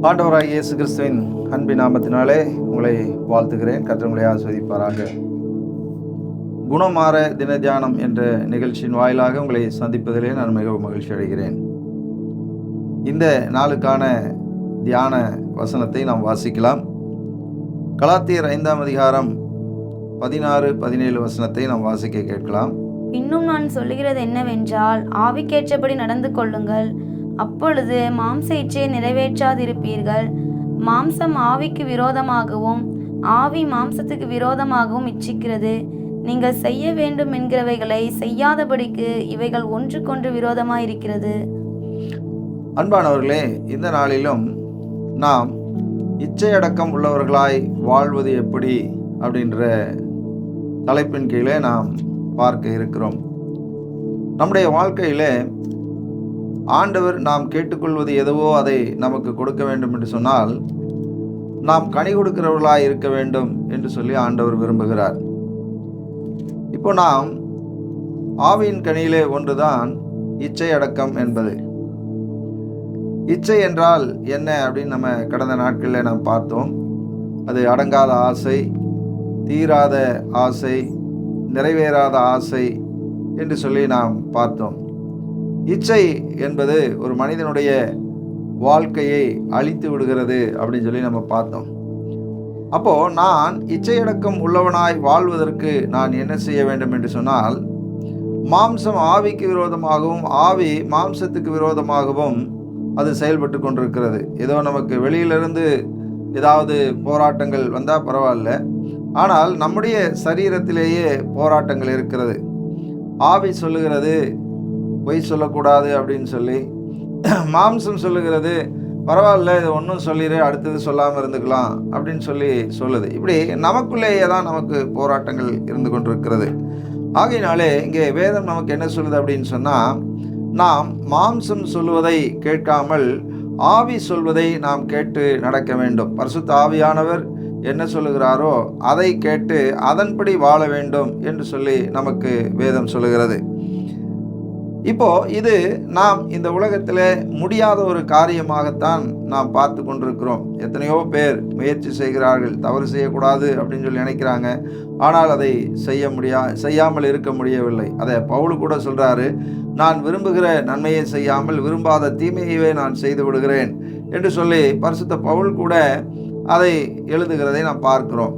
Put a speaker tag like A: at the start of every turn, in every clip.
A: ஆண்டவராகிய இயேசு கிறிஸ்துவின் அன்பின் நாமத்தினாலே உங்களை வாழ்த்துகிறேன். கர்த்தர் உங்களை ஆசீர்வதிப்பாராக. குணமாற தின தியானம் என்ற நிகழ்ச்சியின் வாயிலாக உங்களை சந்திப்பதிலே நான் மிகவும் மகிழ்ச்சி அடைகிறேன். இந்த நாளுக்கான தியான வசனத்தை நாம் வாசிக்கலாம். கலாத்தியர் 5ஆம் அதிகாரம் 16-17 வசனத்தை நாம் வாசிக்க கேட்கலாம்.
B: இன்னும் நான் சொல்லுகிறது என்னவென்றால், ஆவிக்கேற்றபடி நடந்து கொள்ளுங்கள், அப்பொழுது மாம்ச இச்சையை நிறைவேற்றாதிருப்பீர்கள். மாம்சம் ஆவிக்கு விரோதமாகவும் ஆவி மாம்சத்துக்கு விரோதமாகவும் இச்சிக்கிறது. நீங்கள் செய்ய வேண்டும் என்கிறவைகளை செய்யாதபடிக்கு இவைகள் ஒன்றுக்கொன்று விரோதமாயிருக்கிறது.
A: அன்பானவர்களே, இந்த நாளிலும் நாம் இச்சையடக்கம் உள்ளவர்களாய் வாழ்வது எப்படி அப்படின்ற தலைப்பின் கீழே நாம் பார்க்க இருக்கிறோம். நம்முடைய வாழ்க்கையிலே ஆண்டவர் நாம் கேட்டுக்கொள்வது எதுவோ அதை நமக்கு கொடுக்க வேண்டும் என்று சொன்னால், நாம் கனி கொடுக்கிறவர்களாய் இருக்க வேண்டும் என்று சொல்லி ஆண்டவர் விரும்புகிறார். இப்போ நாம் ஆவியின் கனியிலே ஒன்றுதான் இச்சை அடக்கம் என்பது. இச்சை என்றால் என்ன அப்படின்னு நம்ம கடந்த நாட்களில் நாம் பார்த்தோம். அது அடங்காத ஆசை, தீராத ஆசை, நிறைவேறாத ஆசை என்று சொல்லி நாம் பார்த்தோம். இச்சை என்பது ஒரு மனிதனுடைய வாழ்க்கையை அழித்து விடுகிறது அப்படின்னு சொல்லி நம்ம பார்த்தோம். அப்போது நான் இச்சையடக்கம் உள்ளவனாய் வாழ்வதற்கு நான் என்ன செய்ய வேண்டும் என்று சொன்னால், மாம்சம் ஆவிக்கு விரோதமாகவும் ஆவி மாம்சத்துக்கு விரோதமாகவும் அது செயல்பட்டு கொண்டிருக்கிறது. ஏதோ நமக்கு வெளியிலிருந்து ஏதாவது போராட்டங்கள் வந்தால் பரவாயில்ல, ஆனால் நம்முடைய சரீரத்திலேயே போராட்டங்கள் இருக்கிறது. ஆவி சொல்லுகிறது பொய் சொல்லக்கூடாது அப்படின்னு சொல்லி, மாம்சம் சொல்லுகிறது பரவாயில்ல, இது ஒன்றும் சொல்லிடு, அடுத்தது சொல்லாமல் இருந்துக்கலாம் அப்படின்னு சொல்லி சொல்லுது. இப்படி நமக்குள்ளேயே தான் நமக்கு போராட்டங்கள் இருந்து கொண்டிருக்கிறது. ஆகையினாலே இங்கே வேதம் நமக்கு என்ன சொல்லுது அப்படின்னு சொன்னால், நாம் மாம்சம் சொல்லுவதை கேட்காமல் ஆவி சொல்வதை நாம் கேட்டு நடக்க வேண்டும். பரிசுத்த ஆவியானவர் என்ன சொல்லுகிறாரோ அதை கேட்டு அதன்படி வாழ வேண்டும் என்று சொல்லி நமக்கு வேதம் சொல்லுகிறது. இப்போ இது நாம் இந்த உலகத்தில் முடியாத ஒரு காரியமாகத்தான் நாம் பார்த்து கொண்டிருக்கிறோம். எத்தனையோ பேர் முயற்சி செய்கிறார்கள், தவறு செய்யக்கூடாது அப்படின்னு சொல்லி நினைக்கிறாங்க, ஆனால் அதை செய்யாமல் இருக்க முடியவில்லை. அதை பவுல் கூட சொல்கிறாரு, நான் விரும்புகிற நன்மையை செய்யாமல் விரும்பாத தீமையவே நான் செய்து விடுகிறேன் என்று சொல்லி பரிசுத்த பவுல் கூட அதை எழுதுகிறதை நாம் பார்க்கிறோம்.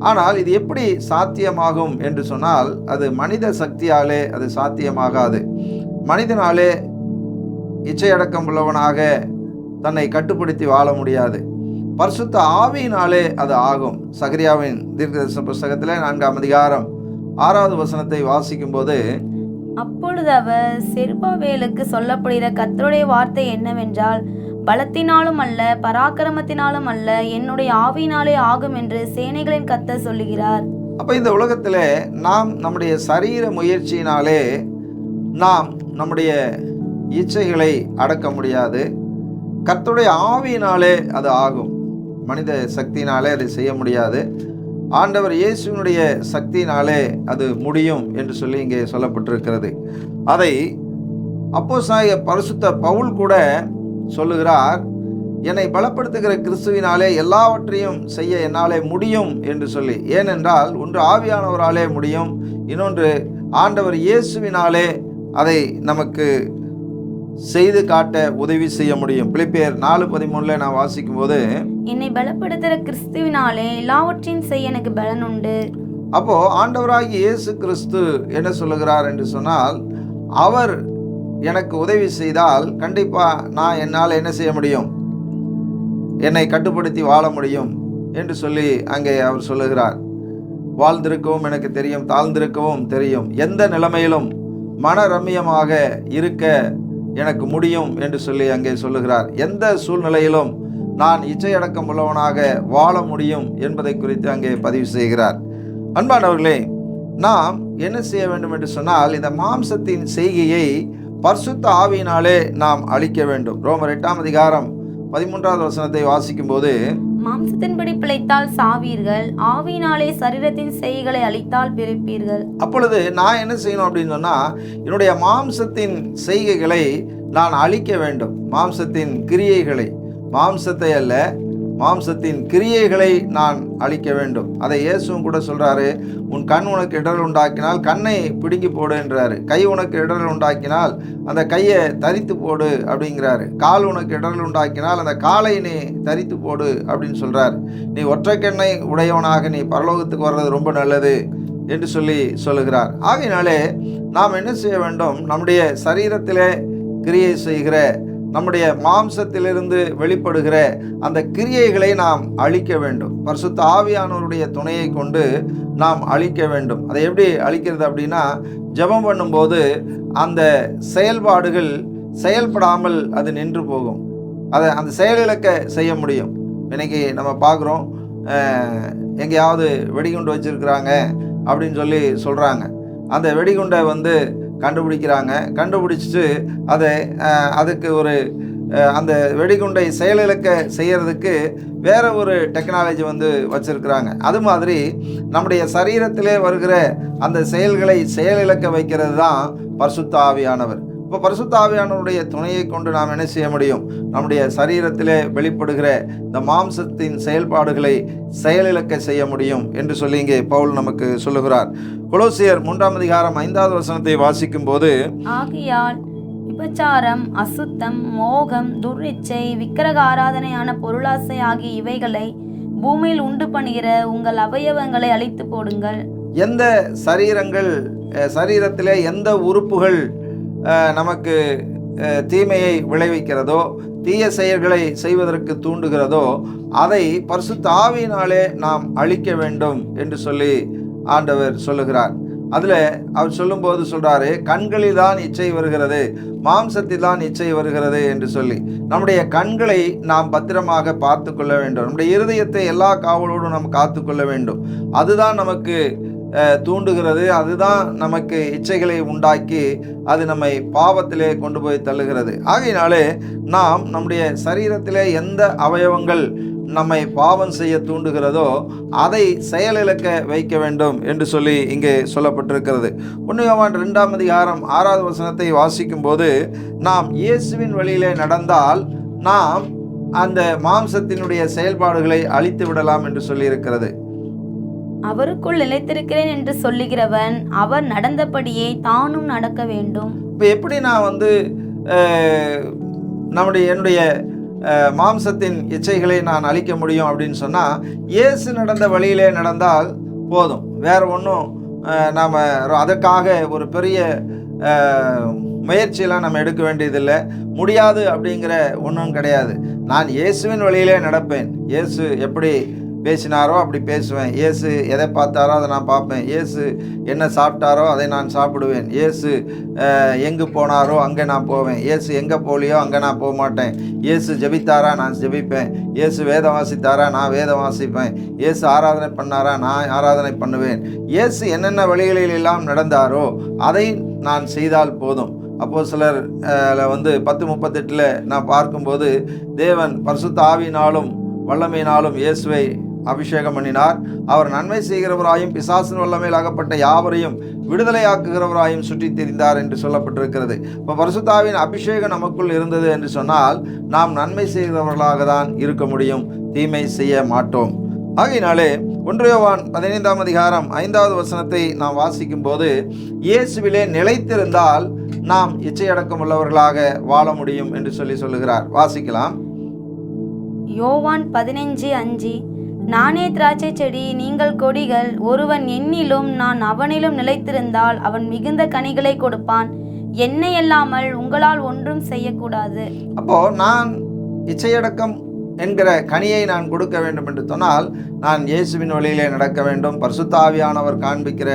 A: ஆனால் இது எப்படி சாத்தியமாகும் என்று சொன்னால், அது மனித சக்தியாலே அது சாத்தியமாகாது. மனிதனாலே இச்சையடக்கம் உள்ளவனாக தன்னை கட்டுப்படுத்தி வாழ முடியாது. பரிசுத்த ஆவியினாலே அது ஆகும். சகரியாவின் தீர்க்கதரிசன புஸ்தகத்தில் 4ஆம் அதிகாரம் 6வது வசனத்தை வாசிக்கும் போது,
B: அப்பொழுது அவர் செருபாபேலுக்கு சொல்லப்படுகிற கர்த்தருடைய வார்த்தை என்னவென்றால், பலத்தினாலும் அல்ல பராக்கிரமத்தினாலும் அல்ல, என்னுடைய ஆவியினாலே ஆகும் என்று சேனைகளின் கர்த்தர் சொல்லுகிறார்.
A: அப்போ இந்த உலகத்தில் நாம் நம்முடைய சரீர முயற்சியினாலே நாம் நம்முடைய இச்சைகளை அடக்க முடியாது. கர்த்தருடைய ஆவியினாலே அது ஆகும். மனித சக்தியினாலே அதை செய்ய முடியாது. ஆண்டவர் இயேசுவினுடைய சக்தியினாலே அது முடியும் என்று சொல்லி இங்கே சொல்லப்பட்டிருக்கிறது. அதை அப்போஸ்தலனாகிய பரிசுத்த பவுல் கூட சொல்லுகிறார், என்னை பலப்படுத்துகிற கிறிஸ்துவினாலே எல்லாவற்றையும் செய்ய என்னாலே முடியும் என்று சொல்லி. ஏனென்றால் ஒன்று ஆவியானவராலே முடியும், இன்னொன்று ஆண்டவர் இயேசுவினாலே அதை நமக்கு செய்து காட்ட உதவி செய்ய முடியும். பிலிப்பியர் 4:13 நான் வாசிக்கும் போது,
B: என்னை பலப்படுத்துகிற கிறிஸ்துவினாலே எல்லாவற்றையும் செய்ய எனக்கு பலன் உண்டு.
A: அப்போ ஆண்டவராகிய இயேசு கிறிஸ்து என்ன சொல்லுகிறார் என்று சொன்னால், அவர் எனக்கு உதவி செய்தால் கண்டிப்பா நான் என்னால் என்ன செய்ய முடியும், என்னை கட்டுப்படுத்தி வாழ முடியும் என்று சொல்லி அங்கே அவர் சொல்லுகிறார். வாழ்ந்திருக்கவும் எனக்கு தெரியும், தாழ்ந்திருக்கவும் தெரியும், எந்த நிலைமையிலும் மனரம்யமாக இருக்க எனக்கு முடியும் என்று சொல்லி அங்கே சொல்லுகிறார். எந்த சூழ்நிலையிலும் நான் இச்சையடக்கம் உள்ளவனாக வாழ முடியும் என்பதை குறித்து அங்கே பதிவு செய்கிறார். அன்பானவர்களே, நாம் என்ன செய்ய வேண்டும் என்று சொன்னால், இந்த மாம்சத்தின் செய்கையை பரிசுத்த ஆவியினாலே நாம் அழிக்க வேண்டும். ரோமர் 8ஆம் அதிகாரம் 13வது வசனத்தை வாசிக்கும் போது,
B: மாம்சத்தின்படி பிழைத்தால் சாவீர்கள், ஆவியினாலே சரீரத்தின் செய்கைகளை அழித்தால் பிழைப்பீர்கள்.
A: அப்பொழுது நான் என்ன செய்யணும் அப்படின்னு சொன்னா, என்னுடைய மாம்சத்தின் செய்கைகளை நான் அழிக்க வேண்டும். மாம்சத்தின் கிரியைகளை மாம்சத்தை அல்ல, மாம்சத்தின் கிரியைகளை நான் அழிக்க வேண்டும். அதை இயேசுவும் கூட சொல்கிறாரு, உன் கண் உனக்கு இடரல் உண்டாக்கினால் கண்ணை பிடுங்கி போடுன்றாரு. கை உனக்கு இடரல் உண்டாக்கினால் அந்த கையை தரித்து போடு அப்படிங்கிறாரு. கால் உனக்கு இடரல் உண்டாக்கினால் அந்த காலை நீ தரித்து போடு அப்படின்னு சொல்கிறார். நீ ஒற்றை கண்ணை உடையவனாக நீ பரலோகத்துக்கு வர்றது ரொம்ப நல்லது என்று சொல்லுகிறார். ஆகையினாலே நாம் என்ன செய்ய வேண்டும்? நம்முடைய சரீரத்திலே கிரியை செய்கிற, நம்முடைய மாம்சத்திலிருந்து வெளிப்படுகிற அந்த கிரியைகளை நாம் அழிக்க வேண்டும். பரிசுத்த ஆவியானவருடைய துணையை கொண்டு நாம் அழிக்க வேண்டும். அதை எப்படி அழிக்கிறது அப்படின்னா, ஜெபம் பண்ணும்போது அந்த செயல்பாடுகள் செயல்படாமல் அது நின்று போகும். அதை அந்த செயலிழக்க செய்ய முடியும். இன்னைக்கு நம்ம பார்க்குறோம், எங்கேயாவது வெடிகுண்டு வச்சுருக்குறாங்க அப்படின்னு சொல்கிறாங்க. அந்த வெடிகுண்டை கண்டுபிடிச்சிட்டு அதுக்கு அந்த வெடிகுண்டை செயலிழக்க செய்யறதுக்கு வேற ஒரு டெக்னாலஜி வச்சிருக்கிறாங்க. அது மாதிரி நம்முடைய சரீரத்திலே வருகிற அந்த செயல்களை செயலிழக்க வைக்கிறது தான் பரிசுத்த ஆவியானவர். இப்போ பரிசுத்த ஆவியானவருடைய துணையை கொண்டு நாம் என்ன செய்ய முடியும்? நம்முடைய சரீரத்திலே வெளிப்படுகிற இந்த மாம்சத்தின் செயல்பாடுகளை செயலிழக்க செய்ய முடியும் என்று சொல்லி இங்கே பவுல் நமக்கு சொல்லுகிறார். கொலோசியர் 3ஆம் அதிகாரம் 5வது வசனத்தை வாசிக்கும் போது,
B: ஆகையால் விபச்சாரம், அசுத்தம், மோகம், துர்இச்சை, விக்கிரக ஆராதனையான பொருளாசை ஆகிய இவைகளை பூமியில் உண்டு பண்ணுகிற உங்கள் அவயவங்களை அழித்து போடுங்கள்.
A: எந்த சரீரத்திலே எந்த உறுப்புகள் நமக்கு தீமையை விளைவிக்கிறதோ, தீய செயல்களை செய்வதற்கு தூண்டுகிறதோ, அதை பரிசுத்த ஆவியினாலே நாம் அழிக்க வேண்டும் என்று சொல்லி ஆண்டவர் சொல்லுகிறார். அதில் அவர் சொல்லும்போது சொல்கிறாரு, கண்களில் தான் இச்சை வருகிறது, மாம்சத்தில் தான் இச்சை வருகிறது என்று சொல்லி. நம்முடைய கண்களை நாம் பத்திரமாக பார்த்து கொள்ள வேண்டும். நம்முடைய இருதயத்தை எல்லா காவலோடும் நாம் காத்து கொள்ள வேண்டும். அதுதான் நமக்கு தூண்டுகிறது. அதுதான் நமக்கு இச்சைகளை உண்டாக்கி அது நம்மை பாவத்திலே கொண்டு போய் தள்ளுகிறது. ஆகையினாலே நாம் நம்முடைய சரீரத்திலே எந்த அவயவங்கள் நம்மை பாவம் செய்ய தூண்டுகிறதோ அதை செயலிழக்க வைக்க வேண்டும் என்று சொல்லி இங்கே சொல்லப்பட்டிருக்கிறது. 1 யோவான் 2ஆம் அதிகாரம் 6வது வசனத்தை வாசிக்கும் போது, நாம் இயேசுவின் வழியிலே நடந்தால் நாம் அந்த மாம்சத்தினுடைய செயல்பாடுகளை அழித்து விடலாம் என்று சொல்லி இருக்கிறது.
B: அவருக்குள் நிலைத்திருக்கிறேன் என்று சொல்லுகிறவன் அவர் நடந்தபடியே தானும் நடக்க வேண்டும்.
A: இப்போ எப்படி நான் என்னுடைய மாம்சத்தின் இச்சைகளை நான் அழிக்க முடியும் அப்படின்னு சொன்னால், இயேசு நடந்த வழியிலே நடந்தால் போதும். வேறு ஒன்றும் நாம் அதற்காக ஒரு பெரிய முயற்சியெல்லாம் நம்ம எடுக்க வேண்டியதில்லை. முடியாது அப்படிங்கிற ஒன்றும் கிடையாது. நான் இயேசுவின் வழியிலே நடப்பேன். இயேசு எப்படி பேசினாரோ அப்படி பேசுவேன். இயேசு எதை பார்த்தாரோ அதை நான் பார்ப்பேன். இயேசு என்ன சாப்பிட்டாரோ அதை நான் சாப்பிடுவேன். இயேசு எங்கு போனாரோ அங்கே நான் போவேன். இயேசு எங்கே போலியோ அங்கே நான் போக மாட்டேன். இயேசு ஜெபித்தாரா நான் ஜெபிப்பேன். இயேசு வேதம் வாசித்தாரா நான் வேதம் வாசிப்பேன். இயேசு ஆராதனை பண்ணாரா நான் ஆராதனை பண்ணுவேன். இயேசு என்னென்ன வழிகளிலெல்லாம் நடந்தாரோ அதை நான் செய்தால் போதும். அப்போஸ்தலர் 10:38 நான் பார்க்கும்போது, தேவன் பரிசுத்த ஆவியினாலும் வல்லமையினாலும் இயேசுவை அபிஷேகம் பண்ணினார். அவர் நன்மை செய்கிறவராயும் பிசாசின் வல்லமையில் அகப்பட்ட யாவரையும் விடுதலையாக்குகிறவராயும் சுற்றி திரிந்தார் என்று சொல்லப்பட்டிருக்கிறது. இப்போ பரிசுத்த ஆவியின் அபிஷேகம் நமக்குள் இருந்தது என்று சொன்னால் நாம் நன்மை செய்கிறவர்களாக தான் இருக்க முடியும், தீமை செய்ய மாட்டோம். ஆகையினாலே 1 யோவான் 15ஆம் அதிகாரம் 5வது வசனத்தை நாம் வாசிக்கும் போது, இயேசுவிலே நிலைத்திருந்தால் நாம் இச்சையடக்கம் உள்ளவர்களாக வாழ முடியும் என்று சொல்லுகிறார். வாசிக்கலாம்.
B: யோவான் 15:5 நானே திராட்சை செடி, நீங்கள் கொடிகள். ஒருவன் என்னிலும் நான் அவனிலும் நிலைத்திருந்தால் அவன் மிகுந்த கனிகளை கொடுப்பான். என்னை அல்லாமல் உங்களால் ஒன்றும் செய்யக்கூடாது. அப்போ நான் இச்சையடக்கம் என்கிற கனியை நான் கொடுக்க வேண்டும் என்று சொன்னால் நான் இயேசுவின் வழியிலே நடக்க வேண்டும். பரிசுத்த ஆவியானவர் காண்பிக்கிற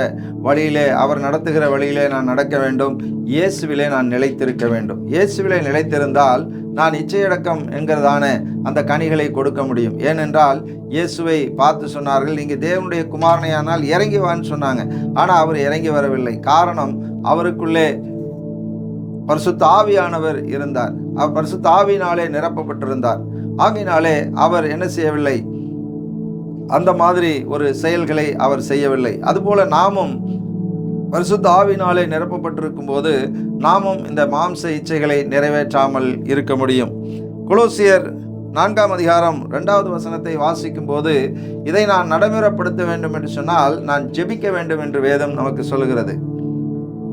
B: வழியிலே, அவர் நடத்துகிற வழியிலே நான் நடக்க வேண்டும். இயேசுவிலே நான் நிலைத்திருக்க வேண்டும். இயேசுவிலே நிலைத்திருந்தால் நான் இச்சையடக்கம் என்கிறதான அந்த கனிகளை கொடுக்க முடியும். ஏனென்றால் இயேசுவை பார்த்து சொன்னார்கள், நீங்கள் தேவனுடைய குமாரனையானால் இறங்கி வான்னு சொன்னாங்க. ஆனால் அவர் இறங்கி வரவில்லை. காரணம், அவருக்குள்ளே பரிசுத்த ஆவியானவர் இருந்தார். அவர் பரிசுத்த ஆவியினாலே நிரப்பப்பட்டிருந்தார். ஆகையினாலே அவர் என்ன செய்யவில்லை? அந்த மாதிரி ஒரு செயல்களை அவர் செய்யவில்லை. அதுபோல நாமும் பரிசுத்த ஆவியினாலே நிரப்பப்பட்டிருக்கும் போது நாமும் இந்த மாம்ச இச்சைகளை நிறைவேற்றாமல் இருக்க முடியும். கொலோசியர்
A: 4ஆம் அதிகாரம் 2வது வசனத்தை வாசிக்கும் போது, இதை நான் நடைமுறைப்படுத்த வேண்டும் என்று சொன்னால் நான் ஜெபிக்க வேண்டும் என்று வேதம் நமக்கு சொல்லுகிறது.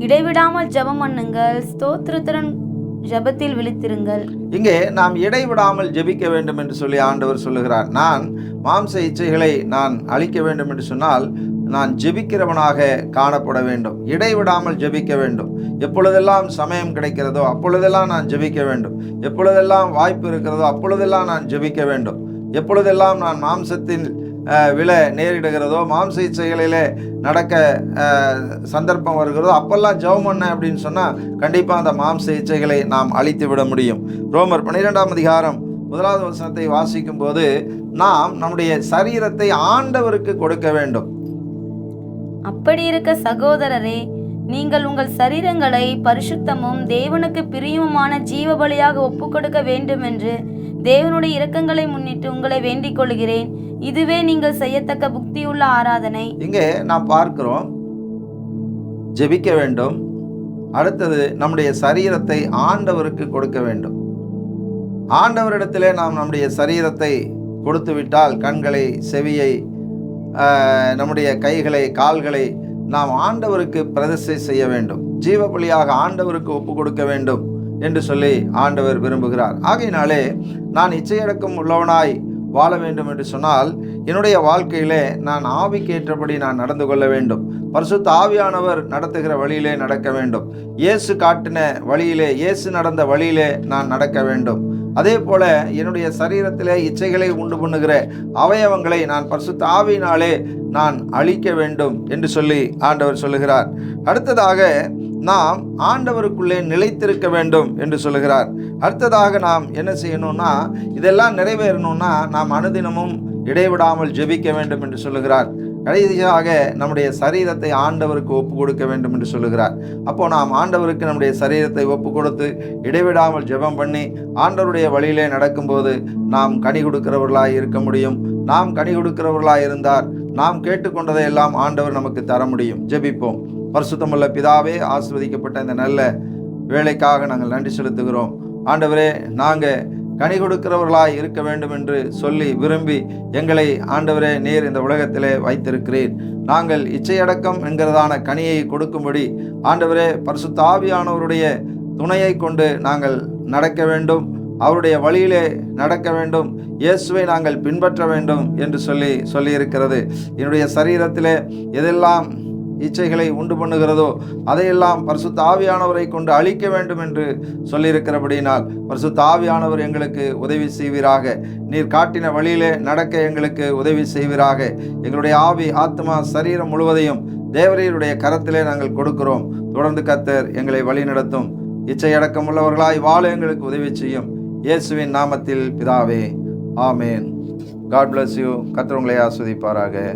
B: இடைவிடாமல் ஜெபம் பண்ணுங்கள், ஸ்தோத்திரத்துடன் ஜெபத்தில் விழித்திருங்கள்.
A: இங்கே நாம் இடைவிடாமல் ஜெபிக்க வேண்டும் என்று சொல்லி ஆண்டவர் சொல்லுகிறார். நான் மாம்ச இச்சைகளை நான் அழிக்க வேண்டும் என்று சொன்னால் நான் ஜெபிக்கிறவனாக காணப்பட வேண்டும். இடைவிடாமல் ஜெபிக்க வேண்டும். எப்பொழுதெல்லாம் சமயம் கிடைக்கிறதோ அப்பொழுதெல்லாம் நான் ஜெபிக்க வேண்டும். எப்பொழுதெல்லாம் வாய்ப்பு இருக்கிறதோ அப்பொழுதெல்லாம் நான் ஜெபிக்க வேண்டும். எப்பொழுதெல்லாம் நான் மாம்சத்தின் விழ நேரிடுகிறதோ, மாம்ச இச்சைகளிலே நடக்க சந்தர்ப்பம் வருகிறதோ அப்பெல்லாம் ஜெபம் பண்ண அப்படின்னு சொன்னால் கண்டிப்பாக அந்த மாம்ச இச்சைகளை நாம் அழித்து விட முடியும். ரோமர் 12ஆம் அதிகாரம் 1வது வசனத்தை வாசிக்கும் போது, நாம் நம்முடைய சரீரத்தை ஆண்டவருக்கு கொடுக்க வேண்டும்.
B: அப்படி இருக்க சகோதரரே, நீங்கள் உங்கள் சரீரங்களை பரிசுத்தமும் தேவனுக்கு பிரியமுமான ஜீவ பலியாக ஒப்பு கொடுக்க வேண்டும் என்று தேவனுடைய இரக்கங்களை முன்னிட்டு உங்களை வேண்டிக் கொள்கிறேன். இதுவே நீங்கள் செய்யத்தக்க புக்தியுள்ள ஆராதனை. இங்கே
A: நாம் பார்க்கிறோம், ஜெபிக்க வேண்டும். அடுத்தது நம்முடைய சரீரத்தை ஆண்டவருக்கு கொடுக்க வேண்டும். ஆண்டவரிடத்திலே நாம் நம்முடைய சரீரத்தை கொடுத்து விட்டால், கண்களை, செவியை, நம்முடைய கைகளை, கால்களை நாம் ஆண்டவருக்கு பிரதிஷ்டை செய்ய வேண்டும். ஜீவ பலியாக ஆண்டவருக்கு ஒப்பு கொடுக்க வேண்டும் என்று சொல்லி ஆண்டவர் விரும்புகிறார். ஆகையினாலே நான் இச்சையடக்கம் உள்ளவனாய் வாழ வேண்டும் என்று சொன்னால் என்னுடைய வாழ்க்கையிலே நான் ஆவிக்கேற்றபடி நான் நடந்து கொள்ள வேண்டும். பரிசுத்த ஆவியானவர் நடத்துகிற வழியிலே நடக்க வேண்டும். இயேசு காட்டின வழியிலே, இயேசு நடந்த வழியிலே நான் நடக்க வேண்டும். அதே போல என்னுடைய சரீரத்திலே இச்சைகளை உண்டு பண்ணுகிற அவயவங்களை நான் பரிசுத்த ஆவியினாலே நான் அழிக்க வேண்டும் என்று சொல்லி ஆண்டவர் சொல்லுகிறார். அடுத்ததாக நாம் ஆண்டவருக்குள்ளே நிலைத்திருக்க வேண்டும் என்று சொல்லுகிறார். அடுத்ததாக நாம் என்ன செய்யணும்னா, இதெல்லாம் நிறைவேறணும்னா நாம் அனுதினமும் இடைவிடாமல் ஜெபிக்க வேண்டும் என்று சொல்லுகிறார். கடைசியாக நம்முடைய சரீரத்தை ஆண்டவருக்கு ஒப்பு கொடுக்க வேண்டும் என்று சொல்லுகிறார். அப்போ நாம் ஆண்டவருக்கு நம்முடைய சரீரத்தை ஒப்பு கொடுத்து இடைவிடாமல் ஜெபம் பண்ணி ஆண்டவருடைய வழியிலே நடக்கும்போது நாம் கனி கொடுக்கிறவர்களாய் இருக்க முடியும். நாம் கனி கொடுக்கிறவர்களாய் இருந்தார் நாம் கேட்டுக்கொண்டதை எல்லாம் ஆண்டவர் நமக்கு தர முடியும். ஜெபிப்போம். பரிசுத்தமுள்ள பிதாவே, ஆசீர்வதிக்கப்பட்ட இந்த நல்ல வேலைக்காக நாங்கள் நன்றி செலுத்துகிறோம். ஆண்டவரே, நாங்கள் கனி கொடுக்கிறவர்களாய் இருக்க வேண்டும் என்று சொல்லி விரும்பி எங்களை ஆண்டவரே நீர் இந்த உலகத்திலே வைத்திருக்கிறீர். நாங்கள் இச்சையடக்கம் என்கிறதான கனியை கொடுக்கும்படி ஆண்டவரே பரிசுத்த ஆவியானவருடைய துணையை கொண்டு நாங்கள் நடக்க வேண்டும். அவருடைய வழியிலே நடக்க வேண்டும். இயேசுவை நாங்கள் பின்பற்ற வேண்டும் என்று சொல்லியிருக்கிறது. என்னுடைய சரீரத்திலே எதெல்லாம் இச்சைகளை உண்டு பண்ணுகிறதோ அதையெல்லாம் பரிசுத்த ஆவியானவரை கொண்டு அழிக்க வேண்டும் என்று சொல்லியிருக்கிறபடியினால் பரிசுத்த ஆவியானவர் எங்களுக்கு உதவி செய்வீராக. நீர் காட்டின வழியிலே நடக்க எங்களுக்கு உதவி செய்வீராக. எங்களுடைய ஆவி, ஆத்மா, சரீரம் முழுவதையும் தேவரீருடைய கரத்திலே நாங்கள் கொடுக்கிறோம். தொடர்ந்து கர்த்தர் எங்களை வழி நடத்தும். இச்சையடக்கம் உள்ளவர்களாய் வாழ எங்களுக்கு உதவி செய்யும். இயேசுவின் நாமத்தில் பிதாவே, ஆமேன். God bless you. கர்த்தர் உங்களை ஆசீர்வதிப்பாராக.